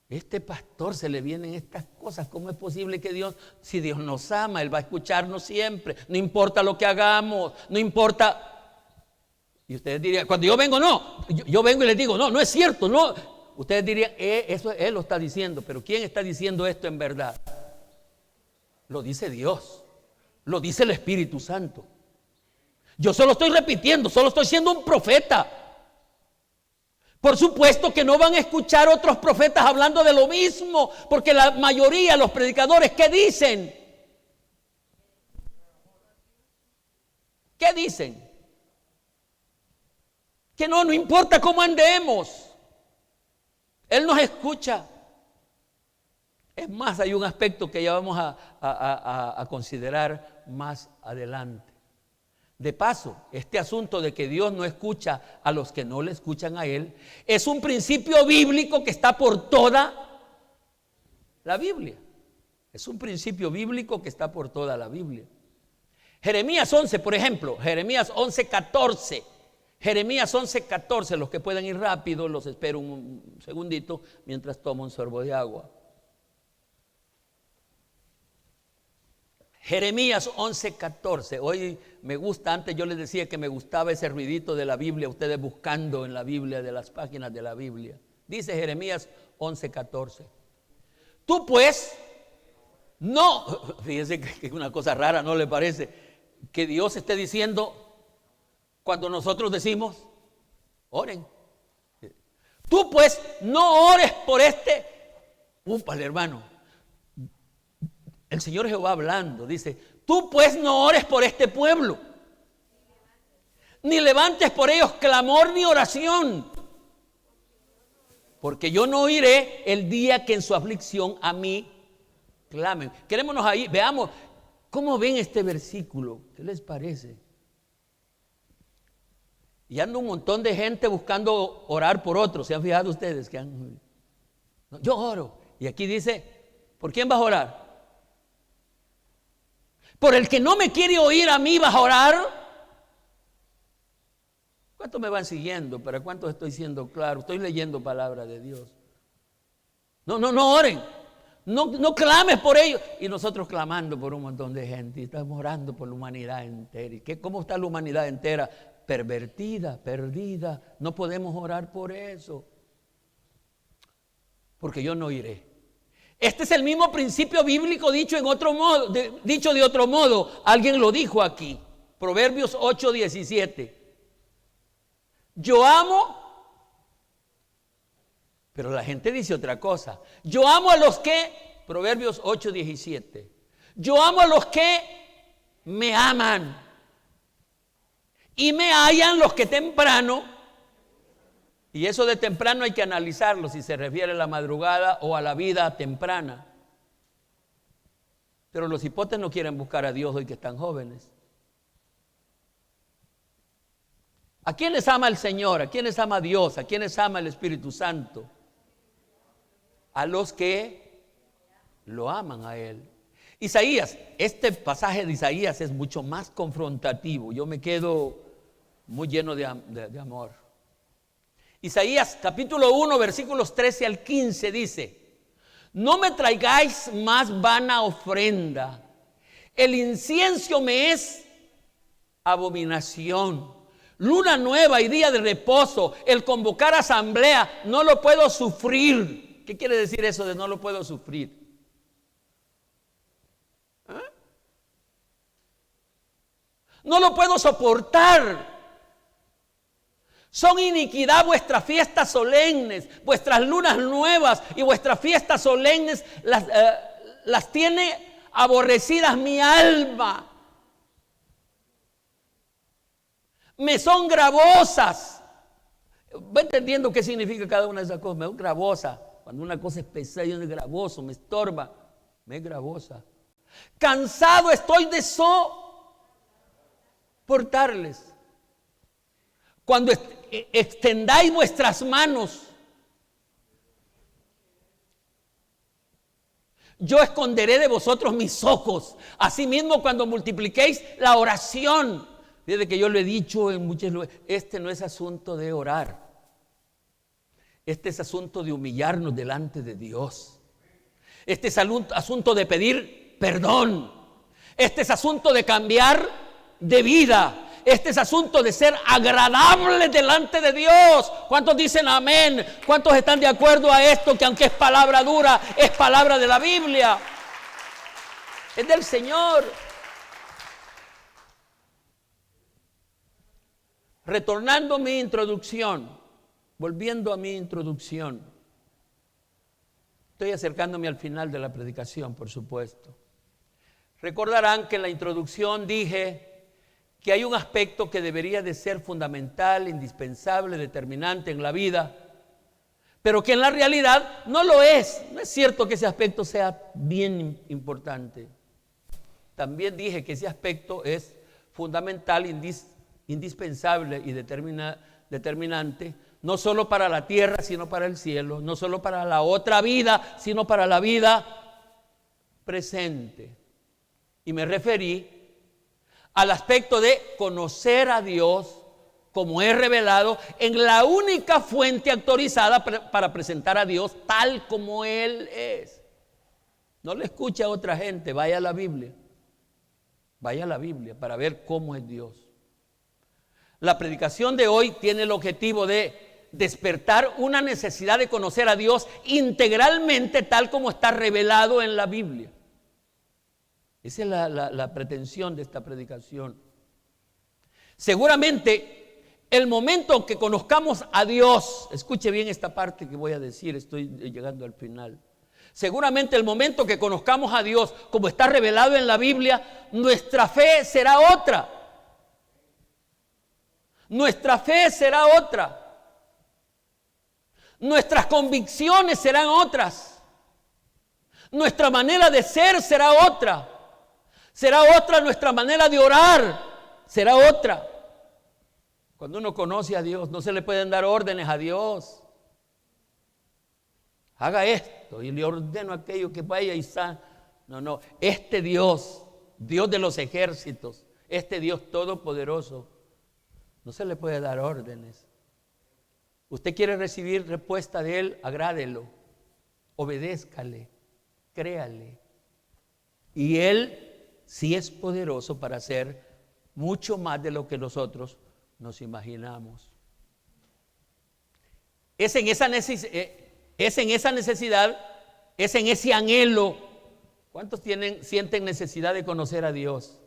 Este pastor se le vienen estas cosas. ¿Cómo es posible que Dios, si Dios nos ama, Él va a escucharnos siempre? No importa lo que hagamos, no importa... Y ustedes dirían, cuando yo vengo, no, yo vengo y les digo, no, no es cierto, no. Ustedes dirían, eso Él lo está diciendo, pero ¿quién está diciendo esto en verdad? Lo dice Dios, lo dice el Espíritu Santo. Yo solo estoy repitiendo, solo estoy siendo un profeta. Por supuesto que no van a escuchar otros profetas hablando de lo mismo, porque la mayoría, los predicadores, ¿qué dicen? ¿Qué dicen? Que no importa cómo andemos, Él nos escucha. Es más, hay un aspecto que ya vamos a considerar más adelante. De paso, este asunto de que Dios no escucha a los que no le escuchan a Él, es un principio bíblico que está por toda la Biblia. Es un principio bíblico que está por toda la Biblia. Jeremías 11, por ejemplo, Jeremías 11:14. Jeremías 11:14, los que puedan ir rápido, los espero un segundito mientras tomo un sorbo de agua. Jeremías 11:14. Hoy me gusta, antes yo les decía que me gustaba ese ruidito de la Biblia, ustedes buscando en la Biblia, de las páginas de la Biblia. Dice Jeremías 11:14. Tú pues, no, fíjense que es una cosa rara, ¿no le parece? Que Dios esté diciendo, cuando nosotros decimos, oren. Tú pues no ores por este. Úpale, hermano. El Señor Jehová hablando, dice, tú pues no ores por este pueblo, ni levantes por ellos clamor ni oración, porque yo no oiré el día que en su aflicción a mí clamen. Quedémonos ahí, veamos, ¿cómo ven este versículo? ¿Qué les parece? Y anda un montón de gente buscando orar por otros. ¿Se han fijado ustedes? Yo oro. Y aquí dice, ¿por quién vas a orar? ¿Por el que no me quiere oír a mí vas a orar? ¿Cuántos me van siguiendo? ¿Para cuántos estoy siendo claro? Estoy leyendo palabra de Dios. No oren. No clames por ellos. Y nosotros clamando por un montón de gente. Y estamos orando por la humanidad entera. ¿Y cómo está la humanidad entera? Pervertida, perdida. No podemos orar por eso. Porque yo no iré. Este es el mismo principio bíblico dicho en otro modo, dicho de otro modo. Alguien lo dijo aquí. Proverbios 8:17. Yo amo, pero la gente dice otra cosa. Yo amo a los que, Proverbios 8:17. Yo amo a los que me aman. Y me hallan los que temprano. Y eso de temprano hay que analizarlo, si se refiere a la madrugada o a la vida temprana. Pero los hipotes no quieren buscar a Dios hoy que están jóvenes. ¿A quiénes ama el Señor? ¿A quiénes ama Dios? ¿A quiénes ama el Espíritu Santo? A los que lo aman a Él. Isaías, este pasaje de Isaías es mucho más confrontativo. Yo me quedo muy lleno de amor. Isaías capítulo 1, versículos 13 al 15 dice: no me traigáis más vana ofrenda. El incienso me es abominación. Luna nueva y día de reposo, el convocar asamblea, no lo puedo sufrir. ¿Qué quiere decir eso de no lo puedo sufrir? No lo puedo soportar. Son iniquidad vuestras fiestas solemnes, vuestras lunas nuevas y vuestras fiestas solemnes las tiene aborrecidas mi alma. Me son gravosas. ¿Va entendiendo qué significa cada una de esas cosas? Me es gravosa. Cuando una cosa es pesada y es gravoso, me estorba, me es gravosa. Cansado estoy de soportarles. Cuando extendáis vuestras manos, yo esconderé de vosotros mis ojos. Asimismo, cuando multipliquéis la oración. Desde que yo lo he dicho en muchos lugares, este no es asunto de orar. Este es asunto de humillarnos delante de Dios. Este es asunto de pedir perdón. Este es asunto de cambiar de vida. Este es asunto de ser agradable delante de Dios. ¿Cuántos dicen amén? ¿Cuántos están de acuerdo a esto? Que aunque es palabra dura, es palabra de la Biblia. Es del Señor. Retornando a mi introducción, volviendo a mi introducción. Estoy acercándome al final de la predicación, por supuesto. Recordarán que en la introducción dije que hay un aspecto que debería de ser fundamental, indispensable, determinante en la vida, pero que en la realidad no lo es. No es cierto que ese aspecto sea bien importante. También dije que ese aspecto es fundamental, indispensable y determinante, no solo para la tierra, sino para el cielo, no solo para la otra vida, sino para la vida presente. Y me referí al aspecto de conocer a Dios como es revelado en la única fuente autorizada para presentar a Dios tal como Él es. No le escuche a otra gente, vaya a la Biblia. Vaya a la Biblia para ver cómo es Dios. La predicación de hoy tiene el objetivo de despertar una necesidad de conocer a Dios integralmente tal como está revelado en la Biblia. Esa es la pretensión de esta predicación. Seguramente el momento que conozcamos a Dios, escuche bien esta parte que voy a decir, estoy llegando al final. Seguramente el momento que conozcamos a Dios como está revelado en la Biblia, nuestra fe será otra. Nuestra fe será otra. Nuestras convicciones serán otras. Nuestra manera de ser será otra. Será otra nuestra manera de orar. Será otra. Cuando uno conoce a Dios, no se le pueden dar órdenes a Dios. Haga esto y le ordeno aquello que vaya y sana. No. Este Dios, Dios de los ejércitos, este Dios todopoderoso, no se le puede dar órdenes. Usted quiere recibir respuesta de Él, agrádelo, obedézcale, créale. Y Él sí es poderoso para hacer mucho más de lo que nosotros nos imaginamos. Es en esa necesidad, es en ese anhelo. ¿Cuántos sienten necesidad de conocer a Dios?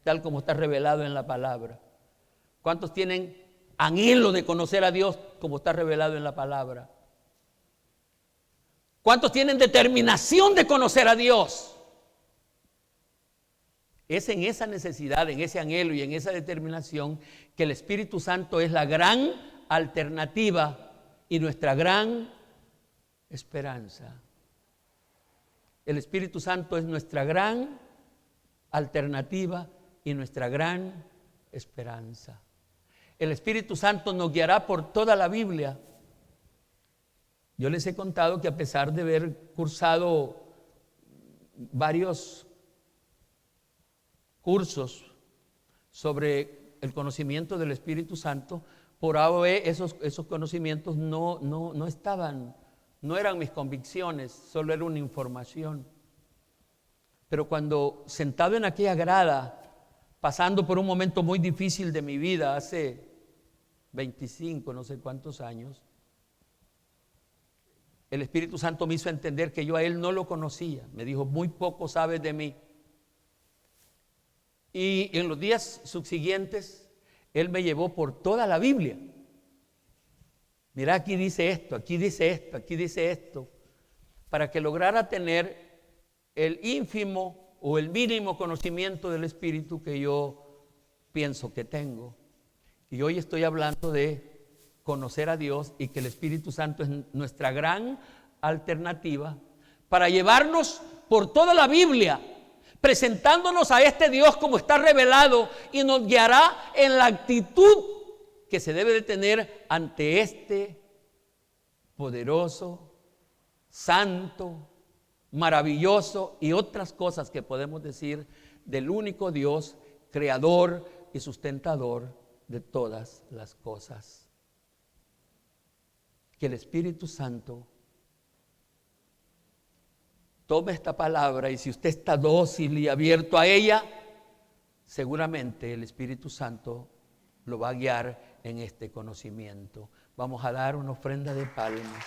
Tal como está revelado en la palabra. ¿Cuántos tienen anhelo de conocer a Dios como está revelado en la palabra? ¿Cuántos tienen determinación de conocer a Dios? Es en esa necesidad, en ese anhelo y en esa determinación que el Espíritu Santo es la gran alternativa y nuestra gran esperanza. El Espíritu Santo es nuestra gran alternativa y nuestra gran esperanza. El Espíritu Santo nos guiará por toda la Biblia. Yo les he contado que a pesar de haber cursado varios cursos sobre el conocimiento del Espíritu Santo, por AOE esos conocimientos no estaban, no eran mis convicciones, solo era una información. Pero cuando sentado en aquella grada, pasando por un momento muy difícil de mi vida, hace 25, no sé cuántos años, el Espíritu Santo me hizo entender que yo a Él no lo conocía. Me dijo, muy poco sabes de mí. Y en los días subsiguientes, Él me llevó por toda la Biblia. Mira, aquí dice esto, aquí dice esto, aquí dice esto, para que lograra tener el ínfimo o el mínimo conocimiento del Espíritu que yo pienso que tengo. Y hoy estoy hablando de conocer a Dios y que el Espíritu Santo es nuestra gran alternativa para llevarnos por toda la Biblia, presentándonos a este Dios como está revelado, y nos guiará en la actitud que se debe de tener ante este poderoso, santo, maravilloso y otras cosas que podemos decir del único Dios, creador y sustentador de todas las cosas. Que el Espíritu Santo tome esta palabra, y si usted está dócil y abierto a ella, seguramente el Espíritu Santo lo va a guiar en este conocimiento. Vamos a dar una ofrenda de palmas.